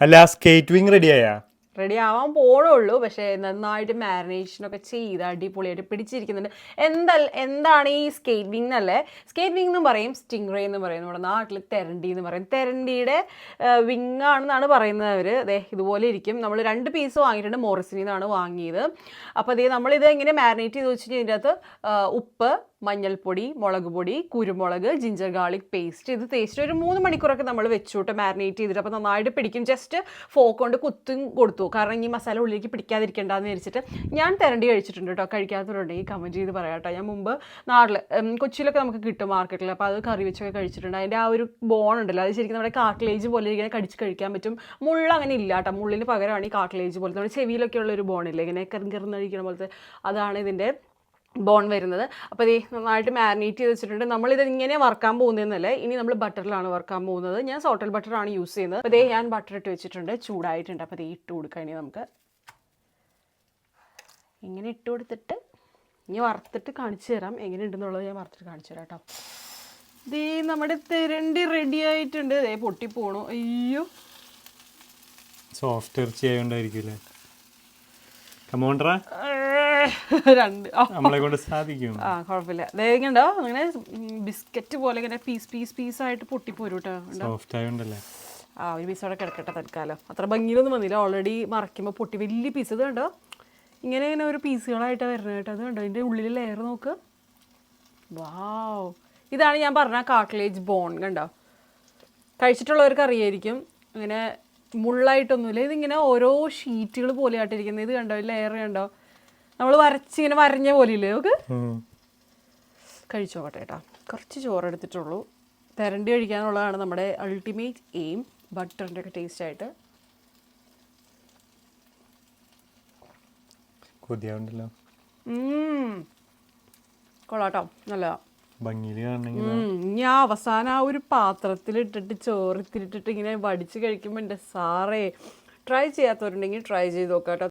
അല്ല skate wing റെഡിയായാ? Ready ആവാൻ പോണുള്ളൂ. പക്ഷേ നന്നായിട്ട് മാരിനേഷനൊക്കെ ചെയ്ത് അടിപൊളിയായിട്ട് പിടിച്ചിരിക്കുന്നുണ്ട്. എന്താണ് ഈ സ്കേറ്റ് വിങ് എന്നല്ലേ? സ്കേറ്റ് വിങ് എന്നും പറയും, സ്റ്റിംഗ് റേ എന്ന് പറയും, നമ്മുടെ നാട്ടിൽ തെരണ്ടി എന്ന് പറയും. തെരണ്ടിയുടെ വിങ് ആണെന്നാണ് പറയുന്നത് അവർ. അതെ ഇതുപോലെ ഇരിക്കും. നമ്മൾ 2 പീസ് വാങ്ങിയിട്ടുണ്ട്, മോറിസിനിൽ നിന്നാണ് വാങ്ങിയത്. അപ്പോൾ അതേ നമ്മളിത് എങ്ങനെ മാരിനേറ്റ് ചെയ്ത് വെച്ചിട്ട് ഇതിൻ്റെ അകത്ത് ഉപ്പ്, മഞ്ഞൾപ്പൊടി, മുളക് പൊടി, കുരുമുളക്, ജിഞ്ചർ ഗാർലിക് പേസ്റ്റ് ഇത് തേച്ചിട്ട് ഒരു 3 മണിക്കൂറൊക്കെ നമ്മൾ വെച്ചോട്ട് മാരിനേറ്റ് ചെയ്തിട്ട്. അപ്പോൾ നന്നായിട്ട് പിടിക്കും. ജസ്റ്റ് ഫോക്ക് കൊണ്ട് കുത്തും കൊടുത്തു, കാരണം ഈ മസാല ഉള്ളിലേക്ക് പിടിക്കാതിരിക്കേണ്ടെന്ന് വിചാരിച്ചിട്ട്. ഞാൻ തെരണ്ടി കഴിച്ചിട്ടുണ്ട് കേട്ടോ. കഴിക്കാത്തവരുണ്ടെങ്കിൽ കമൻറ്റ് ചെയ്ത് പറയാം കേട്ടോ. ഞാൻ മുമ്പ് നാട്ടിൽ കൊച്ചിയിലൊക്കെ നമുക്ക് കിട്ടും മാർക്കറ്റിൽ. അപ്പോൾ അത് കറി വെച്ചൊക്കെ കഴിച്ചിട്ടുണ്ട്. അതിൻ്റെ ആ ഒരു ബോൺ ഉണ്ടല്ലോ, അത് ശരിക്കും നമ്മുടെ കാട്ട്ലേജ് പോലെ ഇങ്ങനെ കടിച്ച് കഴിക്കാൻ പറ്റും. മുള്ള അങ്ങനെ ഇല്ല കേട്ടോ. മുള്ളിന് പകരമാണ് ഈ കാട്ട്ലേജ് പോലെ നമ്മുടെ ചെവിയിലൊക്കെ ഉള്ളൊരു ബോണില്ലേ, ഇങ്ങനെ കറിഞ്ഞഴിക്കണ പോലത്തെ, അതാണ് ഇതിൻ്റെ ബോൺ വരുന്നത്. അപ്പോൾ ഇത് നന്നായിട്ട് മാരിനേറ്റ് ചെയ്ത് വെച്ചിട്ടുണ്ട്. നമ്മളിത് ഇങ്ങനെ വറുക്കാൻ പോകുന്നതെന്നല്ലേ, ഇനി നമ്മൾ ബട്ടറിലാണ് വറുക്കാൻ പോകുന്നത്. ഞാൻ സോട്ടൽ ബട്ടറാണ് യൂസ് ചെയ്യുന്നത്. അപ്പോൾ ഞാൻ ബട്ടർ ഇട്ട് വെച്ചിട്ടുണ്ട്, ചൂടായിട്ടുണ്ട്. അപ്പോൾ ഇട്ട് കൊടുക്കാം. ഇനി നമുക്ക് ഇങ്ങനെ ഇട്ട് കൊടുത്തിട്ട് ഇനി വറുത്തിട്ട് കാണിച്ചു തരാം എങ്ങനെയുണ്ടെന്നുള്ളത്. ഞാൻ വറുത്തിട്ട് കാണിച്ചു തരാം കേട്ടോ. ദേ നമ്മുടെ തെരണ്ടി റെഡി ആയിട്ടുണ്ട്. ദേ പൊട്ടിപ്പോണു. അയ്യോ, സോഫ്റ്റ് ഇറച്ചി ആയതുകൊണ്ടായിരിക്കും. കമോണ്ടറാ നമ്മളെ കൊണ്ട് സാധിക്കും. കുഴപ്പമില്ല. ഇതുണ്ടോ അങ്ങനെ ബിസ്ക്കറ്റ് പോലെ ഇങ്ങനെ പീസായിട്ട് പൊട്ടിപ്പോരും കേട്ടോ. സോഫ്റ്റ് ആയതുകൊണ്ടല്ലേ. ഒരു പീസോടെ കിടക്കട്ടെ തൽക്കാലം. അത്ര ഭംഗിയിലൊന്നും വന്നില്ല. ഓൾറെഡി മറക്കുമ്പോൾ പൊട്ടി വലിയ പീസ്. ഇത് കണ്ടോ, ഇങ്ങനെ ഒരു പീസുകളായിട്ടാണ് വരുന്നത് കേട്ടോ. അത് കണ്ടോ, ഇതിൻ്റെ ഉള്ളിൽ ലെയർ നോക്ക്. വാവ്, ഇതാണ് ഞാൻ പറഞ്ഞ കാട്ട്ലേജ് ബോൺ. കണ്ടോ, കഴിച്ചിട്ടുള്ളവർക്ക് അറിയായിരിക്കും. അങ്ങനെ മുള്ളായിട്ടൊന്നുമില്ല. ഇതിങ്ങനെ ഓരോ ഷീറ്റുകൾ പോലെയായിട്ടിരിക്കുന്നത്. ഇത് കണ്ടോ, ലെയർ കണ്ടോ, നമ്മൾ വരച്ചിങ്ങനെ വരഞ്ഞ പോലെയില്ലേ. നമുക്ക് കഴിച്ചോട്ടെ കേട്ടോ. കുറച്ച് ചോറെടുത്തിട്ടുള്ളൂ. തെരണ്ടി കഴിക്കാനുള്ളതാണ് നമ്മുടെ അൾട്ടിമേറ്റ് എയിം. ബട്ടറിൻ്റെ ഒക്കെ ടേസ്റ്റായിട്ട്. കൊതിയാവുണ്ടല്ലോ. കൊള്ളാട്ടോ, നല്ല ഭംഗിയിൽ കാണണമെങ്കിൽ. ഞാൻ അവസാനം ആ ഒരു പാത്രത്തിലിട്ടിട്ട് ചോറിത്തിരിട്ടിട്ട് ഇങ്ങനെ വടിച്ച് കഴിക്കുമ്പോൾ എൻ്റെ സാറേ, ട്രൈ ചെയ്യാത്തവരുണ്ടെങ്കിൽ ട്രൈ ചെയ്ത് നോക്കാം കേട്ടോ.